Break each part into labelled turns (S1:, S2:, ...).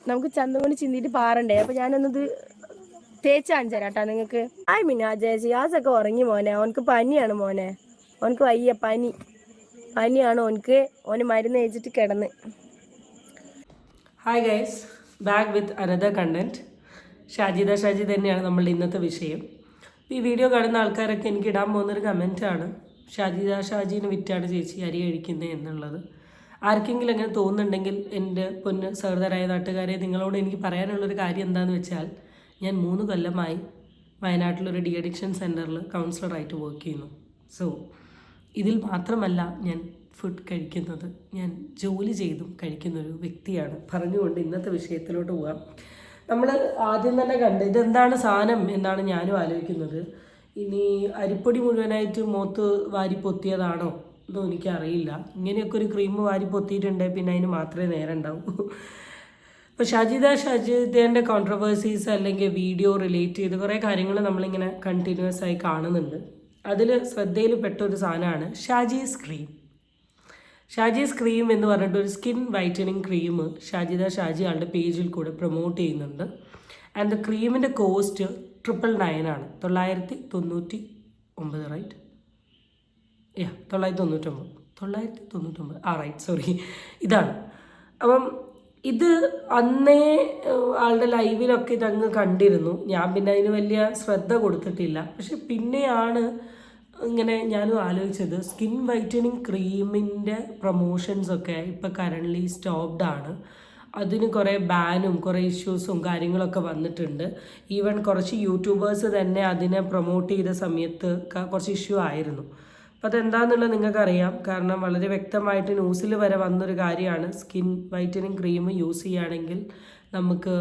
S1: നമുക്ക് ചന്തം കൊണ്ട് ചിന്തിയിട്ട് പാറണ്ടേ. അപ്പൊ ഞാനൊന്നത് തേച്ച് കാണിച്ചു തരാം കേട്ടോ നിങ്ങൾക്ക്. ഷിയാസൊക്കെ ഉറങ്ങി മോനെ. അവനക്ക് പനിയാണ് മോനെ. അവനക്ക് വയ്യ, പനിയാണ് ഓനക്ക്. ഓന് മരുന്ന് കഴിച്ചിട്ട് കിടന്ന്.
S2: Hi guys, back with another content. Shaji തന്നെയാണ് നമ്മളുടെ ഇന്നത്തെ വിഷയം. ഈ വീഡിയോ കാണുന്ന ആൾക്കാരൊക്കെ എനിക്ക് ഇടാൻ പോകുന്നൊരു കമൻറ്റാണ്, ഷാജീനെ വിറ്റാണ് ചേച്ചി അരി കഴിക്കുന്നത് എന്നുള്ളത്. ആർക്കെങ്കിലും അങ്ങനെ തോന്നുന്നുണ്ടെങ്കിൽ എൻ്റെ പൊന്ന് സഹോദരായ നാട്ടുകാരെ, നിങ്ങളോട് എനിക്ക് പറയാനുള്ളൊരു കാര്യം എന്താണെന്ന് വെച്ചാൽ, ഞാൻ 3 കൊല്ലമായി വയനാട്ടിലൊരു ഡി അഡിക്ഷൻ സെൻറ്ററിൽ കൗൺസിലറായിട്ട് വർക്ക് ചെയ്യുന്നു. സോ ഇതിൽ മാത്രമല്ല ഞാൻ ഫുഡ് കഴിക്കുന്നത്, ഞാൻ ജോലി ചെയ്തും കഴിക്കുന്നൊരു വ്യക്തിയാണ്. പറഞ്ഞുകൊണ്ട് ഇന്നത്തെ വിഷയത്തിലോട്ട് പോകാം. നമ്മൾ ആദ്യം തന്നെ കണ്ട് ഇതെന്താണ് സാധനം എന്നാണ് ഞാനും ആലോചിക്കുന്നത്. ഇനി അരിപ്പൊടി മുഴുവനായിട്ട് മുഖത്ത് വാരി പൊത്തിയതാണോ എന്നും എനിക്കറിയില്ല. ഇങ്ങനെയൊക്കെ ഒരു ക്രീം വാരി പൊത്തിയിട്ടുണ്ടെങ്കിൽ പിന്നെ അതിന് മാത്രമേ നേരം ഉണ്ടാവൂ. ഇപ്പോൾ ഷാജിദേൻ്റെ കോൺട്രവേഴ്സീസ് അല്ലെങ്കിൽ വീഡിയോ റിലേറ്റ് ചെയ്ത് കുറേ കാര്യങ്ങൾ നമ്മളിങ്ങനെ കണ്ടിന്യൂസ് ആയി കാണുന്നുണ്ട്. അതിൽ ശ്രദ്ധയിൽ പെട്ടൊരു സാധനമാണ് ഷാജീസ് ക്രീം എന്ന് പറഞ്ഞിട്ട് ഒരു സ്കിൻ വൈറ്റനിങ് ക്രീം ഷാജി ആളുടെ പേജിൽ കൂടെ പ്രൊമോട്ട് ചെയ്യുന്നുണ്ട്. ആൻഡ് ദ ക്രീമിൻ്റെ കോസ്റ്റ് 999 ആണ്. 999 റൈറ്റ്? 999 റൈറ്റ്, സോറി, ഇതാണ്. അപ്പം ഇത് അന്നേ ആളുടെ ലൈവിലൊക്കെ ഇതങ്ങ് കണ്ടിരുന്നു. ഞാൻ പിന്നെ അതിന് വലിയ ശ്രദ്ധ കൊടുത്തിട്ടില്ല. പക്ഷെ പിന്നെയാണ് ഇങ്ങനെ ഞാനും ആലോചിച്ചത്, സ്കിൻ വൈറ്റനിങ് ക്രീമിൻ്റെ പ്രൊമോഷൻസൊക്കെ ഇപ്പോൾ കറൻ്റ്ലി സ്റ്റോപ്ഡ് ആണ്. അതിന് കുറേ ബാനും കുറേ ഇഷ്യൂസും കാര്യങ്ങളൊക്കെ വന്നിട്ടുണ്ട്. ഈവൻ കുറച്ച് യൂട്യൂബേഴ്സ് തന്നെ അതിനെ പ്രൊമോട്ട് ചെയ്ത സമയത്ത് കുറച്ച് ഇഷ്യൂ ആയിരുന്നു. അപ്പോൾ അതെന്താണെന്നുള്ളത് നിങ്ങൾക്കറിയാം. കാരണം വളരെ വ്യക്തമായിട്ട് ന്യൂസിൽ വരെ വന്നൊരു കാര്യമാണ്, സ്കിൻ വൈറ്റനിങ് ക്രീം യൂസ് ചെയ്യുകയാണെങ്കിൽ നമുക്ക്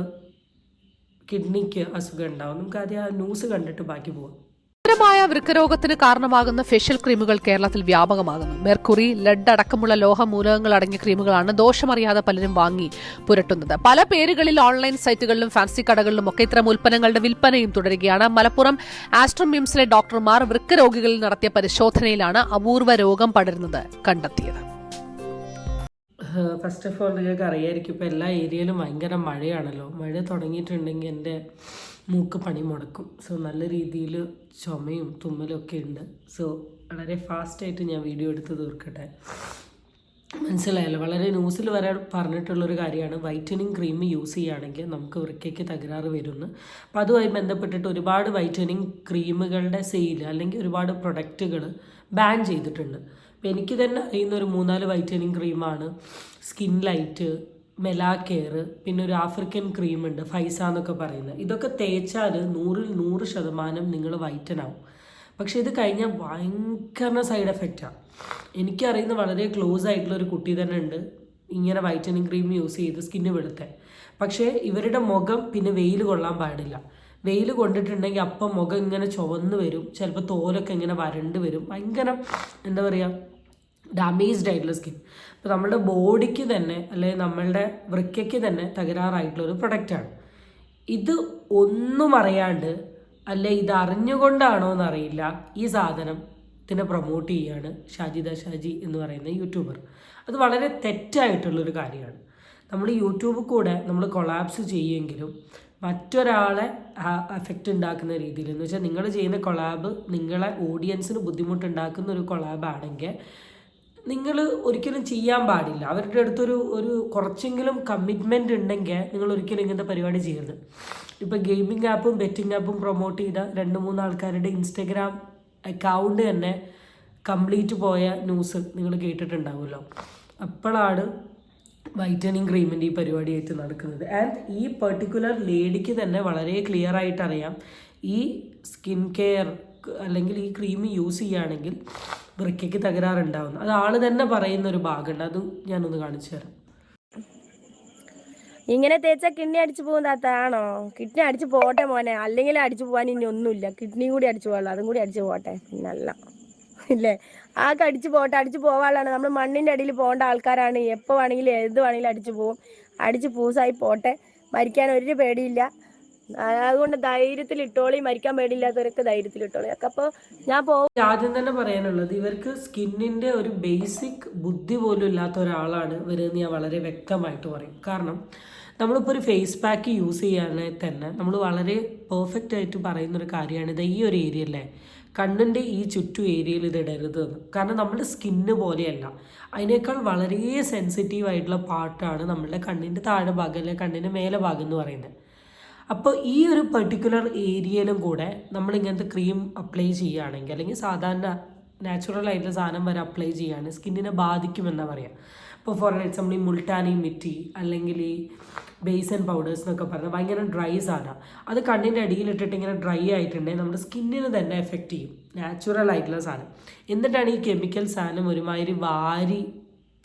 S2: കിഡ്നിക്ക് അസുഖം ഉണ്ടാവും. നമുക്ക് ആദ്യം ആ ന്യൂസ് കണ്ടിട്ട് ബാക്കി പോകാം.
S3: മായ വൃക്കരോഗത്തിന് കാരണമാകുന്ന ഫേഷ്യൽ ക്രീമുകൾ കേരളത്തിൽ വ്യാപകമാകുന്നു. മെർക്കുറി, ലെഡ് അടക്കമുള്ള ലോഹമൂലകങ്ങൾ അടങ്ങിയ ക്രീമുകളാണ് ദോഷമറിയാതെ പലരും വാങ്ങി പുരട്ടുന്നത്. പല പേരുകളിൽ ഓൺലൈൻ സൈറ്റുകളിലും ഫാൻസി കടകളിലും ഒക്കെ ഇത്തരം ഉൽപ്പന്നങ്ങളുടെ വിൽപ്പനയും തുടരുകയാണ്. മലപ്പുറം ആസ്ട്രം മിംസിലെ ഡോക്ടർമാർ വൃക്കരോഗികളിൽ നടത്തിയ പരിശോധനയിലാണ് അപൂർവ രോഗം പടരുന്നത് കണ്ടെത്തിയത്.
S2: ഫസ്റ്റ് ഓഫ് ഓൾ നിങ്ങൾക്ക് അറിയാമായിരിക്കും, ഇപ്പോൾ എല്ലാ ഏരിയയിലും ഭയങ്കര മഴയാണല്ലോ. മഴ തുടങ്ങിയിട്ടുണ്ടെങ്കിൽ എൻ്റെ മൂക്ക് പണി മുടക്കും. സോ നല്ല രീതിയിൽ ചുമയും തുമ്മലും ഒക്കെ ഉണ്ട്. സോ വളരെ ഫാസ്റ്റായിട്ട് ഞാൻ വീഡിയോ എടുത്ത് തീർക്കട്ടെ. മനസ്സിലായല്ലോ, വളരെ ന്യൂസിൽ വരെ പറഞ്ഞിട്ടുള്ളൊരു കാര്യമാണ്, വൈറ്റനിങ് ക്രീം യൂസ് ചെയ്യുകയാണെങ്കിൽ നമുക്ക് വൃക്കയ്ക്ക് തകരാറ് വരുന്നു. അപ്പോൾ അതുമായി ബന്ധപ്പെട്ടിട്ട് ഒരുപാട് വൈറ്റനിങ് ക്രീമുകളുടെ സെയിൽ അല്ലെങ്കിൽ ഒരുപാട് പ്രൊഡക്റ്റുകൾ ബാൻ ചെയ്തിട്ടുണ്ട്. അപ്പോൾ എനിക്ക് തന്നെ അറിയുന്ന ഒരു 4 വൈറ്റനിങ് ക്രീമാണ് സ്കിൻ ലൈറ്റ്, മെലാകെയർ, പിന്നെ ഒരു ആഫ്രിക്കൻ ക്രീമുണ്ട് ഫൈസ എന്നൊക്കെ പറയുന്നത്. ഇതൊക്കെ തേച്ചാൽ 100% നിങ്ങൾ വൈറ്റനാവും. പക്ഷേ ഇത് കഴിഞ്ഞാൽ ഭയങ്കര സൈഡ് എഫക്റ്റാണ്. എനിക്കറിയുന്ന വളരെ ക്ലോസ് ആയിട്ടുള്ള ഒരു കുട്ടി തന്നെ ഉണ്ട് ഇങ്ങനെ വൈറ്റനിങ് ക്രീം യൂസ് ചെയ്ത് സ്കിന്ന് വെളുത്തെ. പക്ഷേ ഇവരുടെ മുഖം പിന്നെ വെയിൽ കൊള്ളാൻ പാടില്ല. വെയിൽ കൊണ്ടിട്ടുണ്ടെങ്കിൽ അപ്പം മുഖം ഇങ്ങനെ ചുവന്ന് വരും, ചിലപ്പോൾ തോലൊക്കെ ഇങ്ങനെ വരണ്ട് വരും. ഭയങ്കര എന്താ പറയുക, ഡാമേജ്ഡ് ആയിട്ടുള്ള സ്കിൻ. അപ്പോൾ നമ്മളുടെ ബോഡിക്ക് തന്നെ അല്ലെങ്കിൽ നമ്മളുടെ വൃക്കയ്ക്ക് തന്നെ തകരാറായിട്ടുള്ളൊരു പ്രൊഡക്റ്റാണ് ഇത്. ഒന്നും അറിയാണ്ട് അല്ലെ ഇത് അറിഞ്ഞുകൊണ്ടാണോ എന്നറിയില്ല, ഈ സാധനത്തിനെ പ്രൊമോട്ട് ചെയ്യുകയാണ് ഷാജി എന്ന് പറയുന്ന യൂട്യൂബർ. അത് വളരെ തെറ്റായിട്ടുള്ളൊരു കാര്യമാണ്. നമ്മൾ യൂട്യൂബിൽ കൂടെ നമ്മൾ കൊളാബ്സ് ചെയ്യുമെങ്കിലും മറ്റൊരാളെ എഫക്റ്റ് ഉണ്ടാക്കുന്ന രീതിയിൽ, എന്ന് വെച്ചാൽ നിങ്ങൾ ചെയ്യുന്ന കൊളാബ് നിങ്ങളെ ഓഡിയൻസിന് ബുദ്ധിമുട്ടുണ്ടാക്കുന്ന ഒരു കൊളാബാണെങ്കിൽ നിങ്ങൾ ഒരിക്കലും ചെയ്യാൻ പാടില്ല. അവരുടെ അടുത്തൊരു കുറച്ചെങ്കിലും കമ്മിറ്റ്മെൻറ്റ് ഉണ്ടെങ്കിൽ നിങ്ങൾ ഒരിക്കലും ഇങ്ങനത്തെ പരിപാടി ചെയ്യരുത്. ഇപ്പോൾ ഗെയിമിംഗ് ആപ്പും ബെറ്റിംഗ് ആപ്പും പ്രൊമോട്ട് ചെയ്ത 2-3 ആൾക്കാരുടെ ഇൻസ്റ്റഗ്രാം അക്കൗണ്ട് തന്നെ കംപ്ലീറ്റ് പോയ ന്യൂസ് നിങ്ങൾ കേട്ടിട്ടുണ്ടാവുമല്ലോ. അപ്പോഴാണ് വൈറ്റനിങ് ക്രീമിൻ്റെ ഈ പരിപാടിയായിട്ട് നടക്കുന്നത്. ആൻഡ് ഈ പെർട്ടിക്കുലർ ലേഡിക്ക് തന്നെ വളരെ ക്ലിയർ ആയിട്ട് അറിയാം, ഈ സ്കിൻ കെയർ അല്ലെങ്കിൽ ഈ ക്രീം യൂസ് ചെയ്യുകയാണെങ്കിൽ വൃക്കയ്ക്ക് തകരാറുണ്ടാവുന്നു. അത് ആൾ തന്നെ പറയുന്ന ഒരു ഭാഗമുണ്ട്, അത് ഞാനൊന്ന് കാണിച്ചു തരാം.
S1: ഇങ്ങനെ തേച്ചാൽ കിഡ്നി അടിച്ചു പോകും താത്താണോ? കിഡ്നി അടിച്ചു പോട്ടെ മോനെ, അല്ലെങ്കിൽ അടിച്ചു പോകാൻ ഇനി ഒന്നുമില്ല. കിഡ്നിയും കൂടി അടിച്ചു പോകാനുള്ളൂ, അതും കൂടി അടിച്ചു പോട്ടെ. പിന്നല്ല ഇല്ലേ, ആകെ അടിച്ചു പോട്ടെ. അടിച്ചു പോകാനുള്ളതാണ്. നമ്മൾ മണ്ണിൻ്റെ അടിയിൽ പോകേണ്ട ആൾക്കാരാണ്. എപ്പോൾ വേണമെങ്കിലും ഏത് വേണമെങ്കിലും അടിച്ചു പോകും. അടിച്ച് പൂസായി പോട്ടെ. മരിക്കാൻ ഒരു പേടിയില്ല. അതുകൊണ്ട് ധൈര്യത്തിൽ ഇട്ടോളി. മരിക്കാൻ പേടിയില്ലാത്തവരൊക്കെ ധൈര്യത്തിൽ ഇട്ടോളി. അപ്പോൾ ഞാൻ
S2: ആദ്യം തന്നെ പറയാനുള്ളത്, ഇവർക്ക് സ്കിന്നിൻ്റെ ഒരു ബേസിക് ബുദ്ധി പോലും ഇല്ലാത്ത ഒരാളാണ് ഇവരെന്ന് ഞാൻ വളരെ വ്യക്തമായിട്ട് പറയും. കാരണം നമ്മളിപ്പോൾ ഒരു ഫേസ് പാക്ക് യൂസ് ചെയ്യുകയാണെങ്കിൽ തന്നെ നമ്മൾ വളരെ പെർഫെക്റ്റ് ആയിട്ട് പറയുന്നൊരു കാര്യമാണ് ഇത് ഈ ഒരു ഏരിയ അല്ലേ, കണ്ണിൻ്റെ ഈ ചുറ്റു ഏരിയയിൽ ഇത് ഇടരുത് എന്ന്. കാരണം നമ്മുടെ സ്കിന്ന് പോലെയല്ല, അതിനേക്കാൾ വളരെ സെൻസിറ്റീവ് ആയിട്ടുള്ള പാർട്ടാണ് നമ്മളുടെ കണ്ണിൻ്റെ താഴെ ഭാഗം അല്ലെങ്കിൽ കണ്ണിൻ്റെ മേലെ ഭാഗം എന്ന് പറയുന്നത്. അപ്പോൾ ഈ ഒരു പെർട്ടിക്കുലർ ഏരിയയിലും കൂടെ നമ്മൾ ഇങ്ങനത്തെ ക്രീം അപ്ലൈ ചെയ്യുകയാണെങ്കിൽ അല്ലെങ്കിൽ സാധാരണ നാച്ചുറൽ ആയിട്ടുള്ള സാധനം വരെ അപ്ലൈ ചെയ്യുകയാണെങ്കിൽ സ്കിന്നിനെ ബാധിക്കുമെന്നാണ് പറയുക. ഇപ്പോൾ ഫോർ എക്സാമ്പിൾ ഈ മുൾട്ടാനി മിറ്റി അല്ലെങ്കിൽ ഈ ബേസൻ പൗഡേഴ്സ് എന്നൊക്കെ പറഞ്ഞാൽ ഭയങ്കര ഡ്രൈ സാധനമാണ്. അത് കണ്ണിൻ്റെ അടിയിലിട്ടിട്ട് ഇങ്ങനെ ഡ്രൈ ആയിട്ടുണ്ടെങ്കിൽ നമ്മുടെ സ്കിന്നിന് തന്നെ എഫക്റ്റ് ചെയ്യും, നാച്ചുറൽ ആയിട്ടുള്ള സാധനം. എന്നിട്ടാണ് ഈ കെമിക്കൽ സാധനം ഒരുമാതിരി വാരി,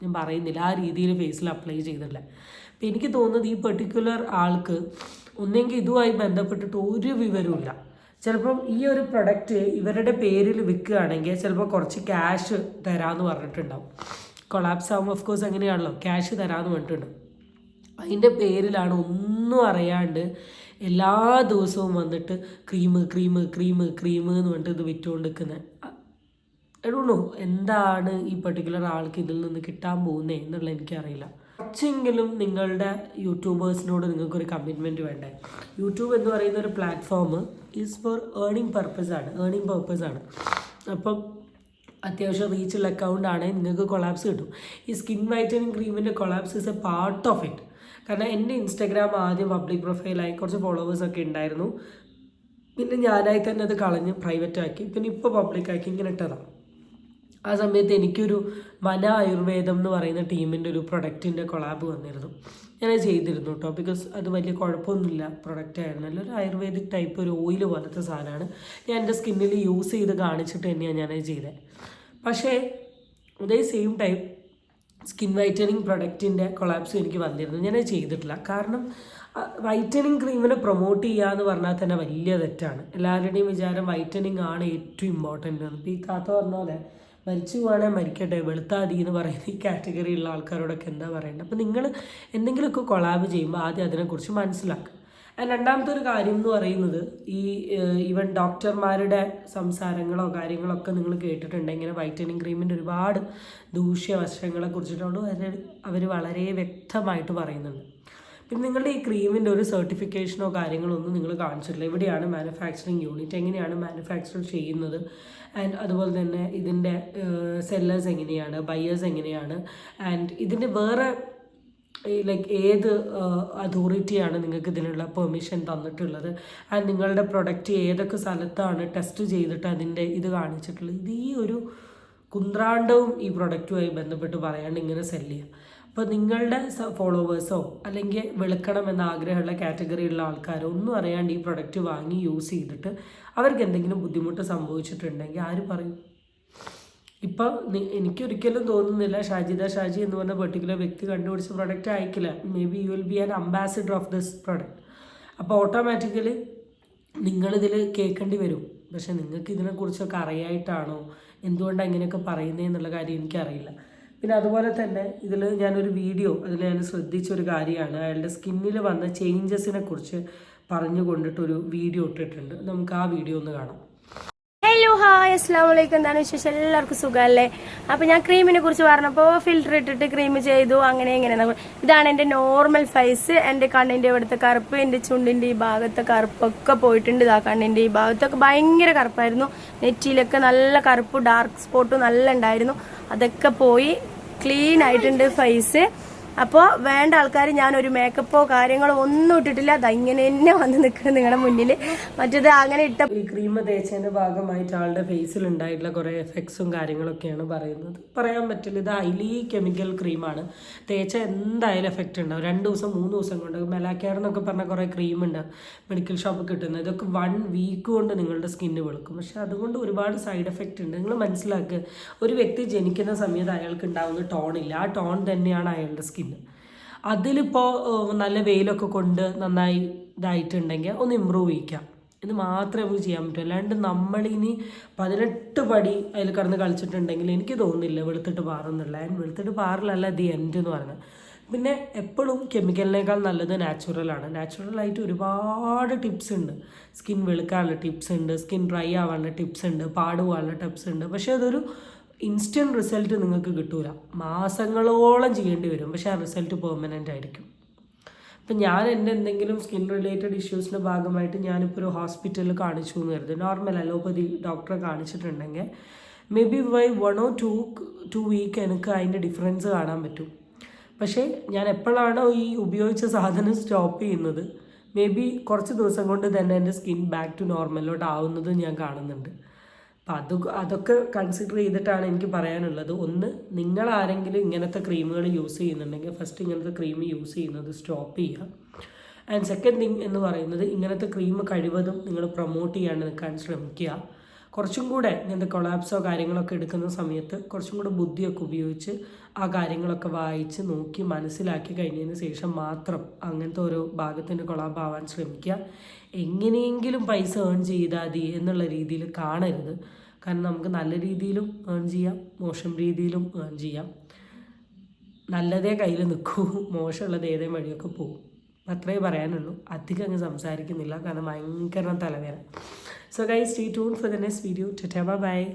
S2: ഞാൻ പറയുന്നില്ല ആ രീതിയിൽ ഫേസിൽ അപ്ലൈ ചെയ്തിട്ടില്ല. അപ്പോൾ എനിക്ക് തോന്നുന്നത് ഈ പെർട്ടിക്കുലർ ആൾക്ക് ഒന്നെങ്കിൽ ഇതുമായി ബന്ധപ്പെട്ടിട്ട് ഒരു വിവരമില്ല. ചിലപ്പം ഈ ഒരു പ്രൊഡക്റ്റ് ഇവരുടെ പേരിൽ വിൽക്കുകയാണെങ്കിൽ ചിലപ്പോൾ കുറച്ച് ക്യാഷ് തരാമെന്ന് പറഞ്ഞിട്ടുണ്ടാവും. കൊളാപ്സ് ആകുമ്പോൾ ഓഫ് കോഴ്സ് അങ്ങനെയാണല്ലോ, ക്യാഷ് തരാമെന്ന് പറഞ്ഞിട്ടുണ്ട്. അതിൻ്റെ പേരിലാണ് ഒന്നും അറിയാണ്ട് എല്ലാ ദിവസവും വന്നിട്ട് ക്രീം എന്ന് പറഞ്ഞിട്ട് ഇത് വിറ്റുകൊണ്ടിരിക്കുന്നത്. എടൂണോ എന്താണ് ഈ പെർട്ടിക്കുലർ ആൾക്ക് ഇതിൽ നിന്ന് കിട്ടാൻ പോകുന്നത് എന്നുള്ളത് എനിക്കറിയില്ല. കുറച്ചെങ്കിലും നിങ്ങളുടെ യൂട്യൂബേഴ്സിനോട് നിങ്ങൾക്കൊരു കമ്മിറ്റ്മെൻറ്റ് വേണ്ടേ. യൂട്യൂബ് എന്ന് പറയുന്ന ഒരു പ്ലാറ്റ്ഫോം ഈസ് ഫോർ ഏർണിംഗ് പർപ്പസാണ്. അപ്പം അത്യാവശ്യം റീച്ചുള്ള അക്കൗണ്ട് ആണെങ്കിൽ നിങ്ങൾക്ക് കൊളാപ്സ് കിട്ടും. ഈ സ്കിൻ വൈറ്റനിങ് ക്രീമിൻ്റെ collabs is a part of it. കാരണം എൻ്റെ ഇൻസ്റ്റാഗ്രാം ആദ്യം പബ്ലിക് പ്രൊഫൈലായി കുറച്ച് ഫോളോവേഴ്സൊക്കെ ഉണ്ടായിരുന്നു, പിന്നെ ഞാനായി തന്നെ അത് കളഞ്ഞ് പ്രൈവറ്റ് ആക്കി, പിന്നെ ഇപ്പോൾ പബ്ലിക്കാക്കി ഇങ്ങനെ ഇട്ടതാണ്. ആ സമയത്ത് എനിക്കൊരു മന ആയുർവേദം എന്ന് പറയുന്ന ടീമിൻ്റെ ഒരു പ്രൊഡക്റ്റിൻ്റെ കൊളാബ് വന്നിരുന്നു. ഞാനത് ചെയ്തിരുന്നു കേട്ടോ, ബിക്കോസ് അത് വലിയ കുഴപ്പമൊന്നുമില്ല പ്രൊഡക്റ്റ് ആയിരുന്നല്ലോ. ഒരു ആയുർവേദിക് ടൈപ്പ് ഒരു ഓയിൽ പോലത്തെ സാധനമാണ്. ഞാൻ എൻ്റെ സ്കിന്നിൽ യൂസ് ചെയ്ത് കാണിച്ചിട്ട് തന്നെയാണ് ഞാനത് ചെയ്തത്. പക്ഷേ അതേ സെയിം ടൈം സ്കിൻ വൈറ്റനിങ് പ്രൊഡക്റ്റിൻ്റെ കൊളാപ്സ് എനിക്ക് വന്നിരുന്നു. ഞാനത് ചെയ്തിട്ടില്ല. കാരണം വൈറ്റനിങ് ക്രീമിനെ പ്രൊമോട്ട് ചെയ്യുക എന്ന് പറഞ്ഞാൽ തന്നെ വലിയ തെറ്റാണ്. എല്ലാവരുടെയും വിചാരം വൈറ്റനിങ് ആണ് ഏറ്റവും ഇമ്പോർട്ടൻ്റ് എന്ന്. ഇപ്പോൾ ഈ താത്ത പറഞ്ഞ പോലെ മരിച്ചു പോകാണെങ്കിൽ മരിക്കട്ടെ, വെളുത്താതി എന്ന് പറയുന്ന ഈ കാറ്റഗറിയുള്ള ആൾക്കാരോടൊക്കെ എന്താ പറയേണ്ടത്. അപ്പോൾ നിങ്ങൾ എന്തെങ്കിലുമൊക്കെ കൊളാബ് ചെയ്യുമ്പോൾ ആദ്യം അതിനെക്കുറിച്ച് മനസ്സിലാക്കുക. രണ്ടാമത്തെ ഒരു കാര്യം എന്ന് പറയുന്നത് ഈവൻ ഡോക്ടർമാരുടെ സംസാരങ്ങളോ കാര്യങ്ങളൊക്കെ നിങ്ങൾ കേട്ടിട്ടുണ്ടെങ്കിൽ ഇങ്ങനെ വൈറ്റനിങ് ക്രീമിൻ്റെ ഒരുപാട് ദൂഷ്യവശങ്ങളെ കുറിച്ചിട്ടുള്ള അവർ വളരെ വ്യക്തമായിട്ട് പറയുന്നുണ്ട്. പിന്നെ നിങ്ങളുടെ ഈ ക്രീമിൻ്റെ ഒരു സർട്ടിഫിക്കേഷനോ കാര്യങ്ങളോ ഒന്നും നിങ്ങൾ കാണിച്ചിട്ടില്ല. എവിടെയാണ് മാനുഫാക്ചറിങ് യൂണിറ്റ്, എങ്ങനെയാണ് മാനുഫാക്ചർ ചെയ്യുന്നത്, ആൻഡ് അതുപോലെ തന്നെ ഇതിൻ്റെ സെല്ലേഴ്സ് എങ്ങനെയാണ്, ബയേഴ്സ് എങ്ങനെയാണ്, ആൻഡ് ഇതിൻ്റെ വേറെ ലൈക്ക് ഏത് അതോറിറ്റിയാണ് നിങ്ങൾക്ക് ഇതിനുള്ള പെർമിഷൻ തന്നിട്ടുള്ളത്, ആൻഡ് നിങ്ങളുടെ പ്രൊഡക്റ്റ് ഏതൊക്കെ സ്ഥലത്താണ് ടെസ്റ്റ് ചെയ്തിട്ട് അതിൻ്റെ ഇത് കാണിച്ചിട്ടുള്ളത്. ഇത് ഈ ഒരു കുന്ത്രാണ്ടവും ഈ പ്രൊഡക്റ്റുമായി ബന്ധപ്പെട്ട് പറയാണ്ട് ഇങ്ങനെ സെല്ല് ചെയ്യുക. അപ്പോൾ നിങ്ങളുടെ ഫോളോവേഴ്സോ അല്ലെങ്കിൽ വെളുക്കണമെന്ന ആഗ്രഹമുള്ള കാറ്റഗറിയുള്ള ആൾക്കാരോ ഒന്നും അറിയാണ്ട് ഈ പ്രൊഡക്റ്റ് വാങ്ങി യൂസ് ചെയ്തിട്ട് അവർക്ക് എന്തെങ്കിലും ബുദ്ധിമുട്ട് സംഭവിച്ചിട്ടുണ്ടെങ്കിൽ ആര് പറയും? ഇപ്പം എനിക്കൊരിക്കലും തോന്നുന്നില്ല ഷാജി എന്ന് പറഞ്ഞ പെർട്ടിക്കുലർ വ്യക്തി കണ്ടുപിടിച്ച പ്രൊഡക്റ്റ് ആയിരിക്കില്ല. May be you will be an ambassador of this product. അപ്പോൾ ഓട്ടോമാറ്റിക്കലി നിങ്ങളിതിൽ കേൾക്കേണ്ടി വരും. പക്ഷേ നിങ്ങൾക്ക് ഇതിനെക്കുറിച്ചൊക്കെ അറിയായിട്ടാണോ എന്തുകൊണ്ടാണ് ഇങ്ങനെയൊക്കെ പറയുന്നത് എന്നുള്ള കാര്യം എനിക്കറിയില്ല. പിന്നെ അതുപോലെ തന്നെ ഇതിൽ ഞാനൊരു വീഡിയോ ഞാൻ ശ്രദ്ധിച്ചൊരു കാര്യമാണ്, അയാളുടെ സ്കിന്നിൽ വന്ന ചേഞ്ചസിനെ കുറിച്ച് പറഞ്ഞുകൊണ്ടിട്ടൊരു വീഡിയോ ഇട്ടിട്ടുണ്ട്. നമുക്ക് ആ വീഡിയോ ഒന്ന് കാണാം.
S1: ഹലോ ഹായ് അസ്സാം വലൈക്കും, എന്താണ് വിശേഷം? എല്ലാവർക്കും സുഖമല്ലേ? അപ്പോൾ ഞാൻ ക്രീമിനെ കുറിച്ച് പറഞ്ഞപ്പോൾ ഫിൽറ്റർ ഇട്ടിട്ട് ക്രീം ചെയ്തു അങ്ങനെ ഇങ്ങനെ. ഇതാണ് എൻ്റെ നോർമൽ ഫേസ്. എൻ്റെ കണ്ണിൻ്റെ ഇവിടുത്തെ കറുപ്പ്, എൻ്റെ ചുണ്ടിൻ്റെ ഈ ഭാഗത്തെ കറുപ്പൊക്കെ പോയിട്ടുണ്ട്. ഇതാ കണ്ണിൻ്റെ ഈ ഭാഗത്തൊക്കെ ഭയങ്കര കറുപ്പായിരുന്നു. നെറ്റിയിലൊക്കെ നല്ല കറുപ്പ് ഡാർക്ക് സ്പോട്ടും നല്ല ഉണ്ടായിരുന്നു. അതൊക്കെ പോയി ക്ലീൻ ആയിട്ടുണ്ട് ഫേസ്. അപ്പോൾ വേണ്ട ആൾക്കാർ ഞാനൊരു മേക്കപ്പോ കാര്യങ്ങളോ ഒന്നും ഇട്ടിട്ടില്ല, അത് ഇങ്ങനെ തന്നെ വന്ന് നിൽക്കുന്നത് നിങ്ങളുടെ മുന്നിൽ. മറ്റേത് അങ്ങനെ ഇട്ട
S2: ഈ ക്രീം തേച്ചതിൻ്റെ ഭാഗമായിട്ട് ആളുടെ ഫേസിൽ ഉണ്ടായിട്ടുള്ള കുറേ എഫക്ട്സും കാര്യങ്ങളൊക്കെയാണ് പറയുന്നത്. പറയാൻ പറ്റില്ല, ഇത് ഹൈലി കെമിക്കൽ ക്രീമാണ്. തേച്ച എന്തായാലും എഫക്റ്റ് ഉണ്ടാവും. 2 ദിവസം 3 ദിവസം കൊണ്ട്. മെലാക്കെയർ എന്നൊക്കെ പറഞ്ഞ കുറേ ക്രീമുണ്ട് മെഡിക്കൽ ഷോപ്പിൽ കിട്ടുന്നത്. ഇതൊക്കെ 1 വീക്ക് കൊണ്ട് നിങ്ങളുടെ സ്കിന്ന് വെളുക്കും. പക്ഷെ അതുകൊണ്ട് ഒരുപാട് സൈഡ് എഫക്റ്റ് ഉണ്ട്. നിങ്ങൾ മനസ്സിലാക്കുക, ഒരു വ്യക്തി ജനിക്കുന്ന സമയത്ത് അയാൾക്ക് ഉണ്ടാകുന്ന ടോണില്ല, ആ ടോൺ തന്നെയാണ് അയാളുടെ സ്കിന്ന്. അതിലിപ്പോൾ നല്ല വെയിലൊക്കെ കൊണ്ട് നന്നായി ഇതായിട്ടുണ്ടെങ്കിൽ ഒന്ന് ഇമ്പ്രൂവ് ചെയ്യിക്കാം എന്ന് മാത്രമേ നമുക്ക് ചെയ്യാൻ പറ്റൂ. അല്ലാണ്ട് നമ്മളിനി 18 പടി അതിൽ കിടന്ന് കളിച്ചിട്ടുണ്ടെങ്കിൽ എനിക്ക് തോന്നുന്നില്ല വെളുത്തിട്ട് പാറുന്നില്ല. വെളുത്തിട്ട് പാറിലല്ല ദി എൻഡ് എന്ന് പറയുന്നത്. പിന്നെ എപ്പോഴും കെമിക്കലിനേക്കാൾ നല്ലത് നാച്ചുറലാണ്. നാച്ചുറലായിട്ട് ഒരുപാട് ടിപ്സ് ഉണ്ട്. സ്കിൻ വെളുക്കാനുള്ള ടിപ്സ് ഉണ്ട്, സ്കിൻ ഡ്രൈ ആവാനുള്ള ടിപ്സ് ഉണ്ട്, പാട് പോകാനുള്ള ടിപ്സ് ഉണ്ട്. പക്ഷേ അതൊരു ഇൻസ്റ്റൻറ്റ് റിസൾട്ട് നിങ്ങൾക്ക് കിട്ടൂല. മാസങ്ങളോളം ചെയ്യേണ്ടി വരും. പക്ഷേ ആ റിസൾട്ട് പെർമനൻ്റ് ആയിരിക്കും. ഇപ്പം ഞാൻ എൻ്റെ എന്തെങ്കിലും സ്കിൻ റിലേറ്റഡ് ഇഷ്യൂസിൻ്റെ ഭാഗമായിട്ട് ഞാനിപ്പോൾ ഒരു ഹോസ്പിറ്റലിൽ കാണിച്ചു എന്ന് കരുത്, നോർമൽ അലോപ്പതി ഡോക്ടറെ കാണിച്ചിട്ടുണ്ടെങ്കിൽ may be by 1 or 2 week എനിക്ക് അതിൻ്റെ ഡിഫറൻസ് കാണാൻ പറ്റും. പക്ഷേ ഞാൻ എപ്പോഴാണോ ഈ ഉപയോഗിച്ച സാധനം സ്റ്റോപ്പ് ചെയ്യുന്നത്, മേ ബി കുറച്ച് ദിവസം കൊണ്ട് തന്നെ എൻ്റെ സ്കിൻ ബാക്ക് ടു നോർമലിലോട്ട് ആവുന്നത് ഞാൻ കാണുന്നുണ്ട്. അപ്പം അതൊക്കെ കൺസിഡർ ചെയ്തിട്ടാണ് എനിക്ക് പറയാനുള്ളത്. ഒന്ന്, നിങ്ങൾ ആരെങ്കിലും ഇങ്ങനത്തെ ക്രീമുകൾ യൂസ് ചെയ്യുന്നുണ്ടെങ്കിൽ ഫസ്റ്റ് ഇങ്ങനത്തെ ക്രീം യൂസ് ചെയ്യുന്നത് സ്റ്റോപ്പ് ചെയ്യുക. ആൻഡ് സെക്കൻഡ് തിങ് എന്ന് പറയുന്നത്, ഇങ്ങനത്തെ ക്രീം കഴിവതും നിങ്ങൾ പ്രൊമോട്ട് ചെയ്യാണ്ട് നിൽക്കാൻ ശ്രമിക്കുക. കുറച്ചും കൂടെ ഇങ്ങനത്തെ കൊളാപ്സോ കാര്യങ്ങളൊക്കെ എടുക്കുന്ന സമയത്ത് കുറച്ചും കൂടെ ബുദ്ധിയൊക്കെ ഉപയോഗിച്ച് ആ കാര്യങ്ങളൊക്കെ വായിച്ച് നോക്കി മനസ്സിലാക്കി കഴിഞ്ഞതിന് ശേഷം മാത്രം അങ്ങനത്തെ ഒരു ഭാഗത്തിൻ്റെ കൊളാബ് ആവാൻ ശ്രമിക്കുക. എങ്ങനെയെങ്കിലും പൈസ ഏൺ ചെയ്താൽ മതി എന്നുള്ള രീതിയിൽ കാണരുത്. കാരണം നമുക്ക് നല്ല രീതിയിലും ഏൺ ചെയ്യാം, മോശം രീതിയിലും ഏൺ ചെയ്യാം. നല്ലതേ കയ്യിൽ നിൽക്കൂ, മോശമുള്ളത് ഏതേ വഴിയൊക്കെ പോകും. അത്രേ പറയാനുള്ളൂ. അധികം അങ്ങ് സംസാരിക്കുന്നില്ല കാരണം ഭയങ്കര തലവേദന. So guys, stay tuned for the next video. Ta-ta, bye-bye.